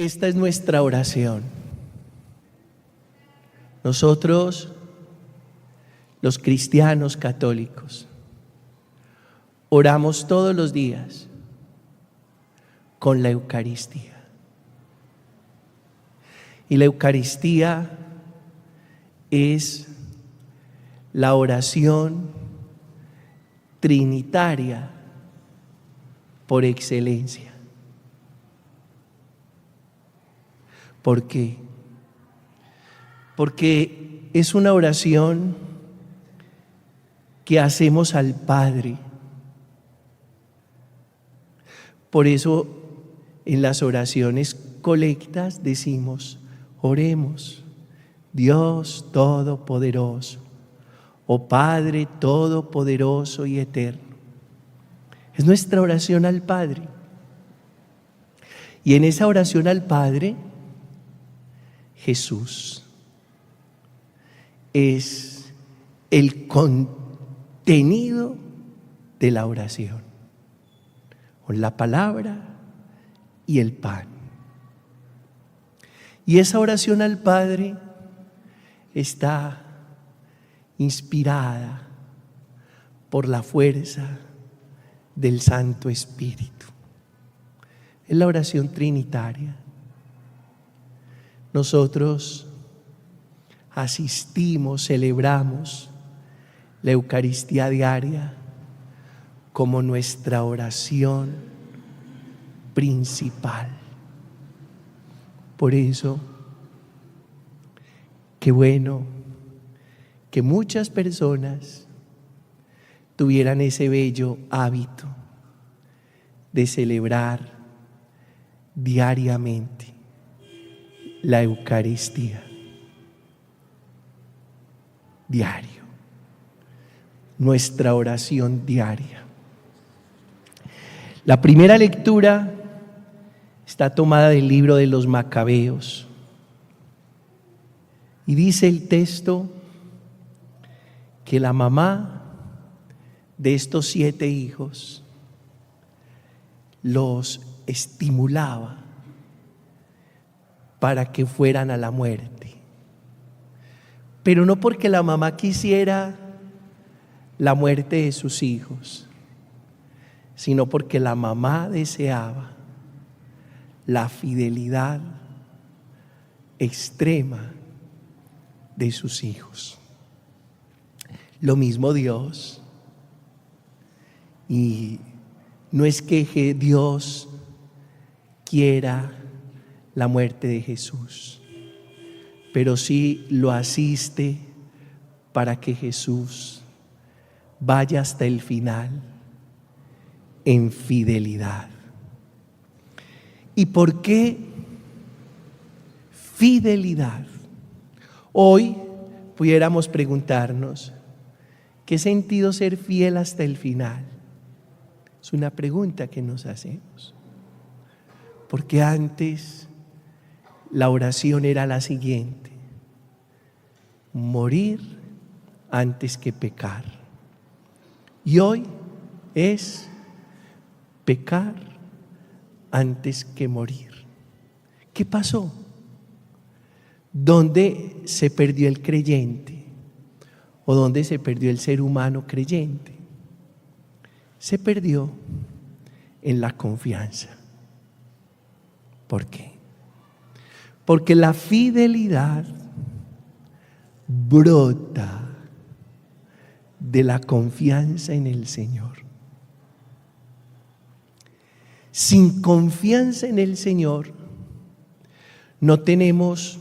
Esta es nuestra oración. Nosotros, los cristianos católicos, oramos todos los días con la Eucaristía. Y la Eucaristía es la oración trinitaria por excelencia. ¿Por qué? Porque es una oración que hacemos al Padre. Por eso en las oraciones colectas decimos: oremos, Dios Todopoderoso, oh Padre Todopoderoso y Eterno. Es nuestra oración al Padre. Y en esa oración al Padre, Jesús es el contenido de la oración, con la palabra y el pan. Y esa oración al Padre está inspirada por la fuerza del Santo Espíritu. Es la oración trinitaria. Nosotros asistimos, celebramos la Eucaristía diaria como nuestra oración principal. Por eso, qué bueno que muchas personas tuvieran ese bello hábito de celebrar diariamente la Eucaristía. Diario. Nuestra oración diaria. La primera lectura está tomada del libro de los Macabeos. Y dice el texto que la mamá de estos 7 hijos los estimulaba para que fueran a la muerte. Pero no porque la mamá quisiera la muerte de sus hijos, sino porque la mamá deseaba la fidelidad extrema de sus hijos. Lo mismo Dios. Y no es que Dios quiera la muerte de Jesús, pero sí lo asiste para que Jesús vaya hasta el final en fidelidad. ¿Y por qué fidelidad? Hoy pudiéramos preguntarnos: ¿qué sentido ser fiel hasta el final? Es una pregunta que nos hacemos. Porque antes la oración era la siguiente: morir antes que pecar. Y hoy es pecar antes que morir. ¿Qué pasó? ¿Dónde se perdió el creyente? ¿O dónde se perdió el ser humano creyente? Se perdió en la confianza. ¿Por qué? Porque la fidelidad brota de la confianza en el Señor. Sin confianza en el Señor, no tenemos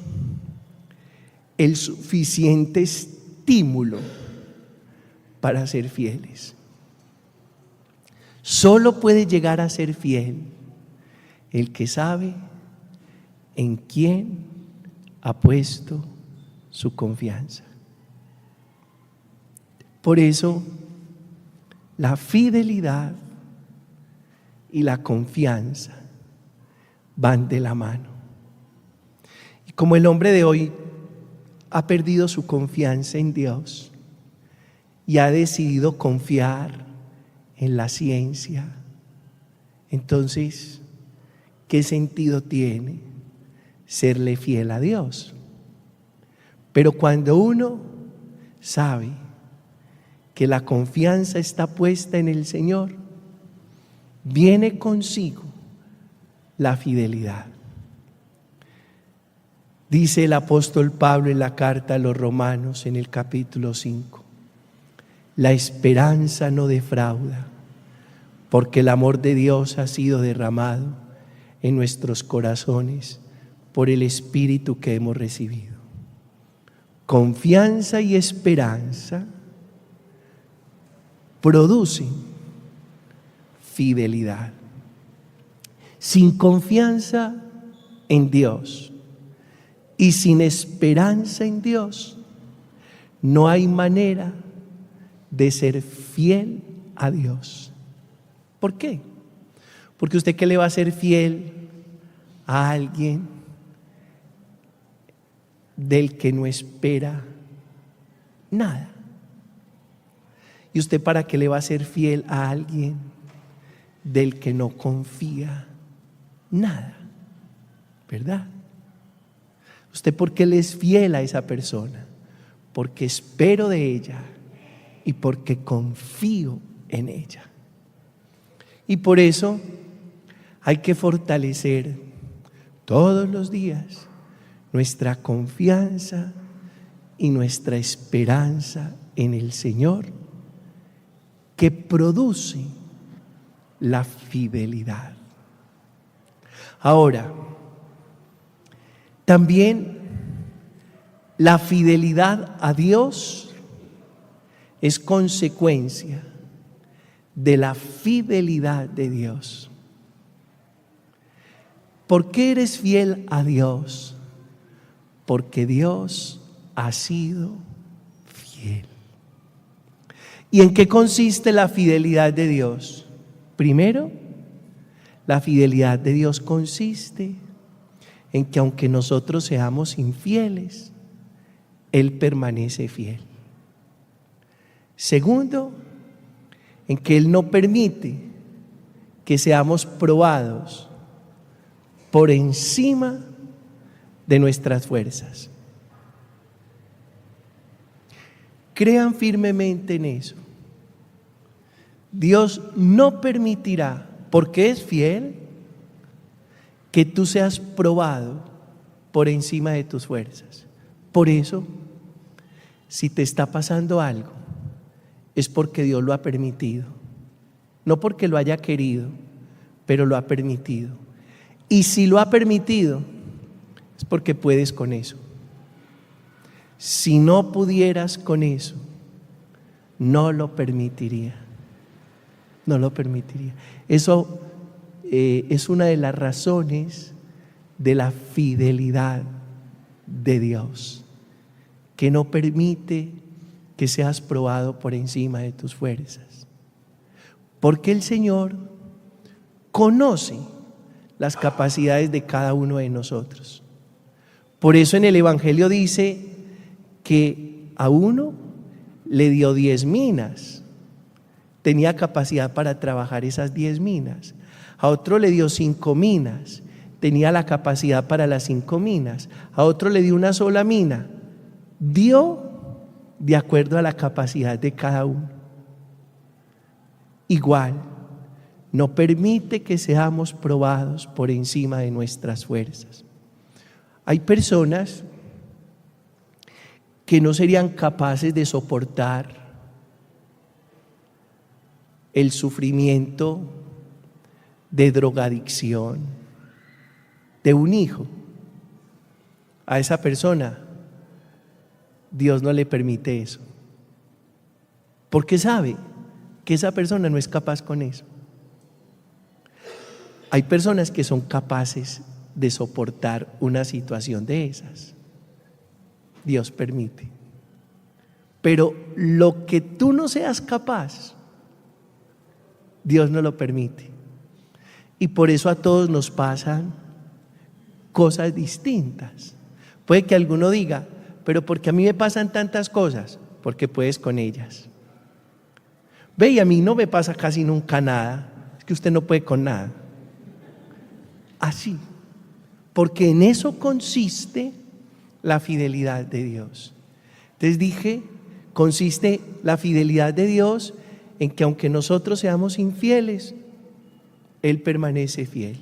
el suficiente estímulo para ser fieles. Solo puede llegar a ser fiel el que sabe en quién ha puesto su confianza. Por eso, la fidelidad y la confianza van de la mano. Y como el hombre de hoy ha perdido su confianza en Dios y ha decidido confiar en la ciencia, entonces, ¿qué sentido tiene serle fiel a Dios. Pero cuando uno sabe que la confianza está puesta en el Señor, viene consigo la fidelidad. Dice el apóstol Pablo en la carta a los Romanos en el capítulo 5, la esperanza no defrauda, porque el amor de Dios ha sido derramado en nuestros corazones por el Espíritu que hemos recibido. Confianza y esperanza producen fidelidad. Sin confianza en Dios y sin esperanza en Dios, no hay manera de ser fiel a Dios. ¿Por qué? Porque usted, ¿qué le va a ser fiel a alguien del que no espera nada? ¿Y usted para qué le va a ser fiel a alguien del que no confía nada? ¿Verdad? ¿Usted por qué le es fiel a esa persona? Porque espero de ella y porque confío en ella. Y por eso hay que fortalecer todos los días nuestra confianza y nuestra esperanza en el Señor, que produce la fidelidad. Ahora, también la fidelidad a Dios es consecuencia de la fidelidad de Dios. ¿Por qué eres fiel a Dios? Porque Dios ha sido fiel. ¿Y en qué consiste la fidelidad de Dios? Primero, la fidelidad de Dios consiste en que aunque nosotros seamos infieles, Él permanece fiel. Segundo, en que Él no permite que seamos probados por encima de nuestras fuerzas. Crean firmemente en eso. Dios no permitirá, porque es fiel, que tú seas probado por encima de tus fuerzas. Por eso, si te está pasando algo, es porque Dios lo ha permitido. No porque lo haya querido, pero lo ha permitido. Y si lo ha permitido, es porque puedes con eso. Si no pudieras con eso, no lo permitiría. No lo permitiría. Eso es una de las razones de la fidelidad de Dios, que no permite que seas probado por encima de tus fuerzas. Porque el Señor conoce las capacidades de cada uno de nosotros. Por eso en el Evangelio dice que a uno le dio 10 minas. Tenía capacidad para trabajar esas 10 minas. A otro le dio 5 minas. Tenía la capacidad para las 5 minas. A otro le dio una sola mina. Dio de acuerdo a la capacidad de cada uno. Igual, no permite que seamos probados por encima de nuestras fuerzas. Hay personas que no serían capaces de soportar el sufrimiento de drogadicción de un hijo. A esa persona Dios no le permite eso, porque sabe que esa persona no es capaz con eso. Hay personas que son capaces de soportar una situación de esas. Dios permite. Pero lo que tú no seas capaz, Dios no lo permite. Y por eso a todos nos pasan cosas distintas. Puede que alguno diga, pero porque a mí me pasan tantas cosas, porque puedes con ellas. Ve, y a mí no me pasa casi nunca nada. Es que usted no puede con nada. Así. porque en eso consiste la fidelidad de Dios. Entonces dije, consiste la fidelidad de Dios en que aunque nosotros seamos infieles, Él permanece fiel,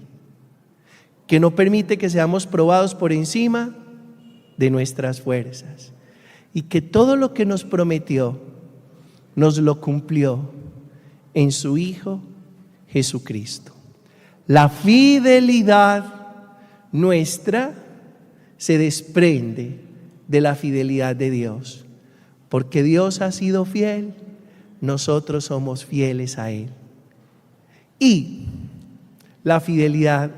que no permite que seamos probados por encima de nuestras fuerzas y que todo lo que nos prometió nos lo cumplió en su Hijo Jesucristo. La fidelidad nuestra se desprende de la fidelidad de Dios, porque Dios ha sido fiel, nosotros somos fieles a Él. Y la fidelidad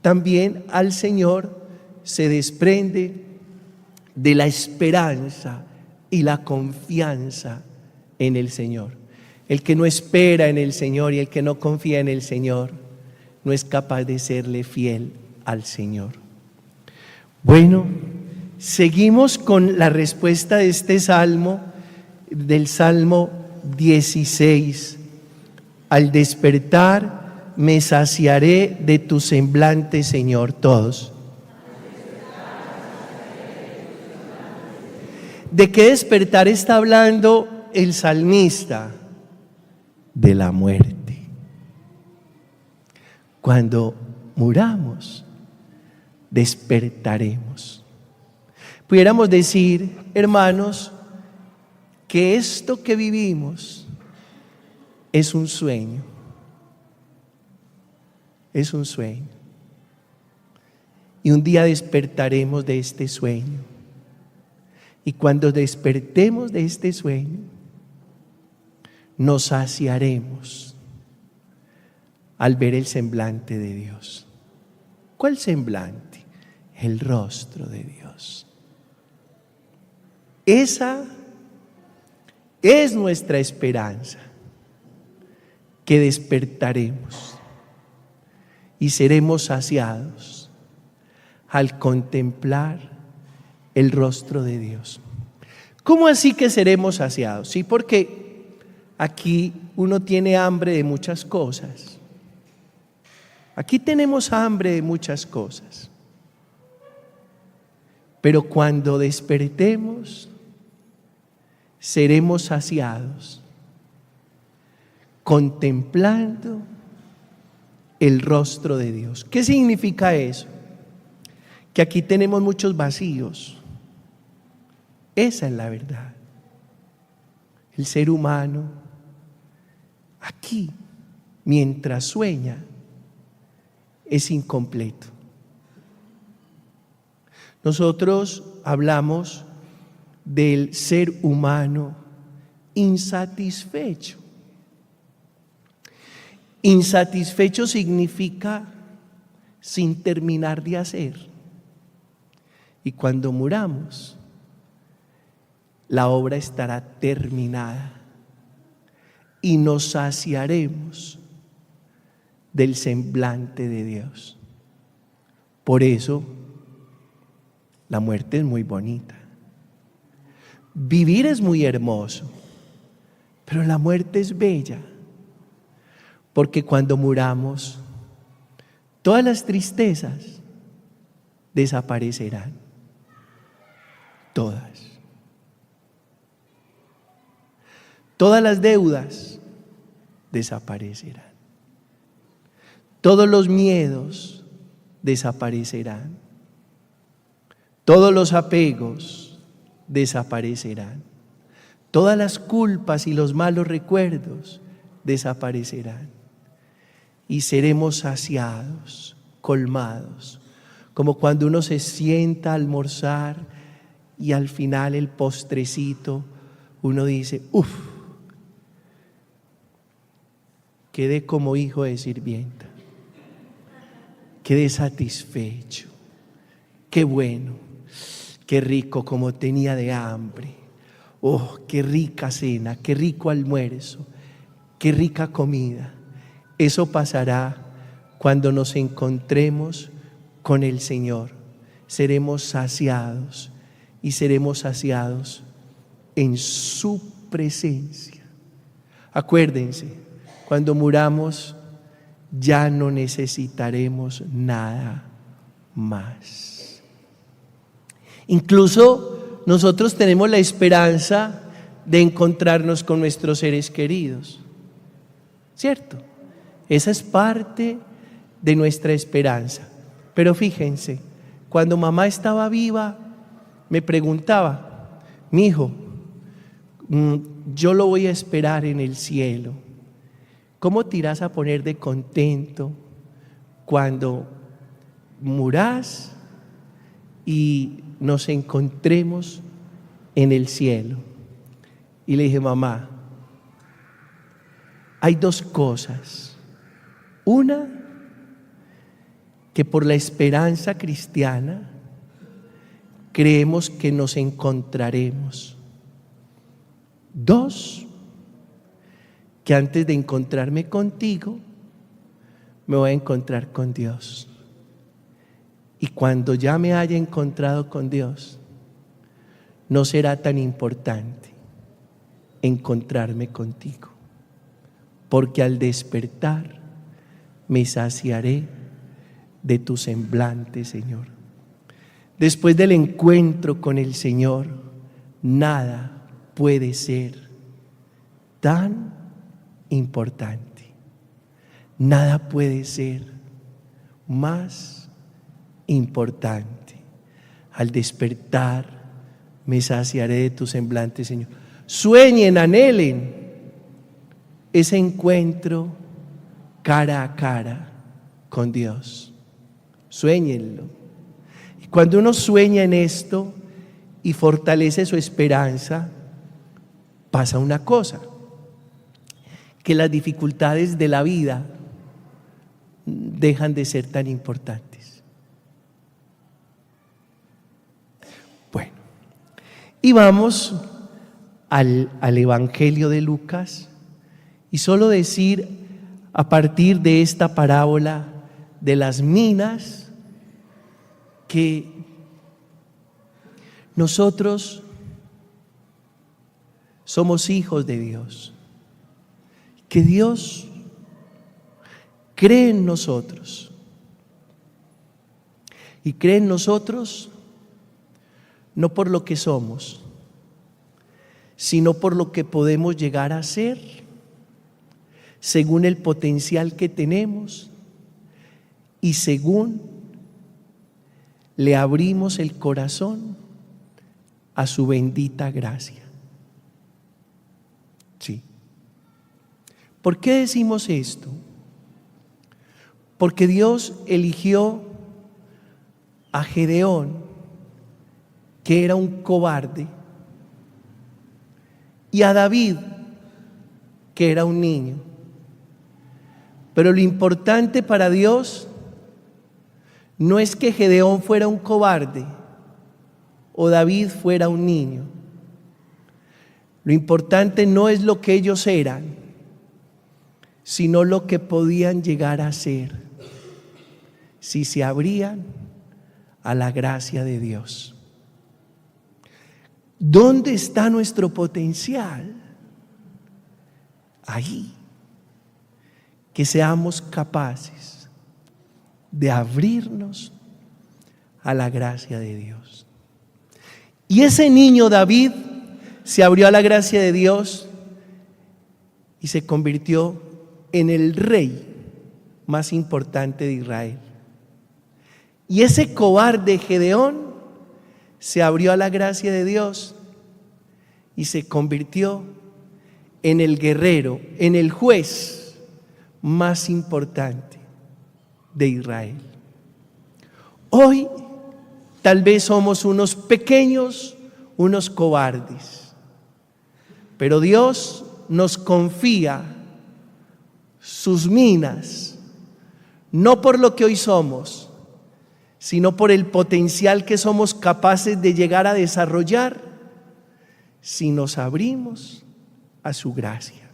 también al Señor se desprende de la esperanza y la confianza en el Señor. El que no espera en el Señor y el que no confía en el Señor no es capaz de serle fiel al Señor. Bueno, seguimos con la respuesta de este salmo, del Salmo 16. Al despertar me saciaré de tu semblante, Señor. Todos. ¿De qué despertar está hablando el salmista? De la muerte. Cuando muramos, despertaremos. Pudiéramos decir, hermanos, que esto que vivimos es un sueño. Es un sueño. Y un día despertaremos de este sueño. Y cuando despertemos de este sueño, nos saciaremos al ver el semblante de Dios. ¿Cuál semblante? El rostro de Dios. Esa es nuestra esperanza, que despertaremos y seremos saciados al contemplar el rostro de Dios. ¿Cómo así que seremos saciados? Sí, porque aquí uno tiene hambre de muchas cosas. Aquí tenemos hambre de muchas cosas. Pero cuando despertemos, seremos saciados contemplando el rostro de Dios. ¿Qué significa eso? Que aquí tenemos muchos vacíos. Esa es la verdad. El ser humano, aquí, mientras sueña, es incompleto. Nosotros hablamos del ser humano insatisfecho. Insatisfecho significa sin terminar de hacer. Y cuando muramos, la obra estará terminada y nos saciaremos del semblante de Dios. Por eso, la muerte es muy bonita. Vivir es muy hermoso, pero la muerte es bella, porque cuando muramos, todas las tristezas desaparecerán. Todas. Todas las deudas desaparecerán. Todos los miedos desaparecerán. Todos los apegos desaparecerán. Todas las culpas y los malos recuerdos desaparecerán. Y seremos saciados, colmados, como cuando uno se sienta a almorzar y al final el postrecito, uno dice, uff, quedé como hijo de sirvienta, quedé satisfecho, qué bueno, qué rico como tenía de hambre, oh, qué rica cena, qué rico almuerzo, qué rica comida. Eso pasará cuando nos encontremos con el Señor. Seremos saciados y seremos saciados en su presencia. Acuérdense, cuando muramos ya no necesitaremos nada más. Incluso nosotros tenemos la esperanza de encontrarnos con nuestros seres queridos, ¿cierto? Esa es parte de nuestra esperanza. Pero fíjense, cuando mamá estaba viva, me preguntaba: mi hijo, yo lo voy a esperar en el cielo. ¿Cómo te irás a poner de contento cuando murás y nos encontremos en el cielo? Y le dije: mamá, hay dos cosas. Una, que por la esperanza cristiana creemos que nos encontraremos. Dos, que antes de encontrarme contigo, me voy a encontrar con Dios. Y cuando ya me haya encontrado con Dios, no será tan importante encontrarme contigo, porque al despertar me saciaré de tu semblante, Señor. Después del encuentro con el Señor, nada puede ser tan importante. Nada puede ser más importante. Al despertar me saciaré de tu semblante, Señor. Sueñen, anhelen ese encuentro cara a cara con Dios. Suéñenlo. Y cuando uno sueña en esto y fortalece su esperanza, pasa una cosa: que las dificultades de la vida dejan de ser tan importantes. Bueno, y vamos al Evangelio de Lucas, y solo decir a partir de esta parábola de las minas que nosotros somos hijos de Dios, que Dios cree en nosotros, y cree en nosotros no por lo que somos, sino por lo que podemos llegar a ser, según el potencial que tenemos y según le abrimos el corazón a su bendita gracia. Sí. ¿Por qué decimos esto? Porque Dios eligió a Gedeón, que era un cobarde, y a David, que era un niño. Pero lo importante para Dios no es que Gedeón fuera un cobarde o David fuera un niño. Lo importante no es lo que ellos eran, sino lo que podían llegar a ser si se abrían a la gracia de Dios. ¿Dónde está nuestro potencial? Ahí. Que seamos capaces de abrirnos a la gracia de Dios. Y ese niño David se abrió a la gracia de Dios y se convirtió en el rey más importante de Israel. Y ese cobarde Gedeón se abrió a la gracia de Dios y se convirtió en el guerrero, en el juez más importante de Israel. Hoy tal vez somos unos pequeños, unos cobardes, pero Dios nos confía sus minas, no por lo que hoy somos, sino por el potencial que somos capaces de llegar a desarrollar si nos abrimos a su gracia.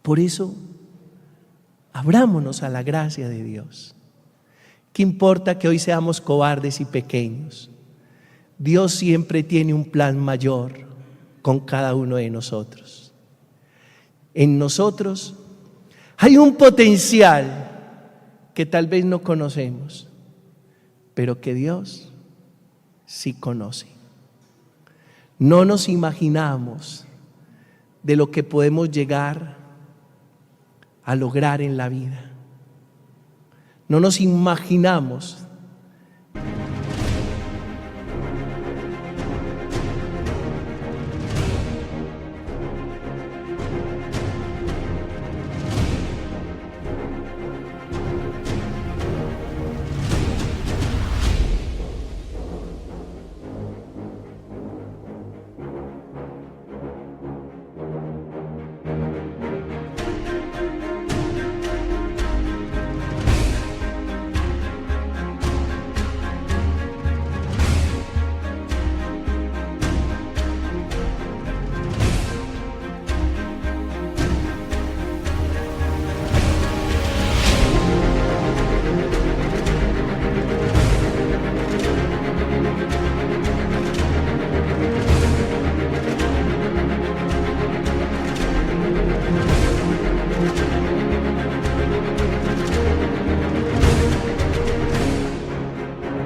Por eso, abrámonos a la gracia de Dios. ¿Qué importa que hoy seamos cobardes y pequeños? Dios siempre tiene un plan mayor con cada uno de nosotros. En nosotros hay un potencial que tal vez no conocemos, pero que Dios sí conoce. No nos imaginamos de lo que podemos llegar a lograr en la vida. No nos imaginamos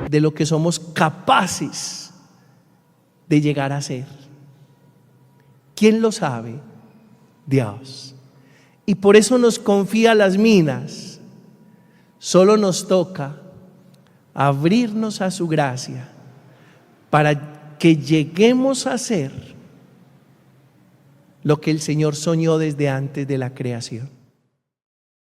de lo que somos capaces de llegar a ser. ¿Quién lo sabe? Dios. Y por eso nos confía las minas. Solo nos toca abrirnos a su gracia para que lleguemos a ser lo que el Señor soñó desde antes de la creación.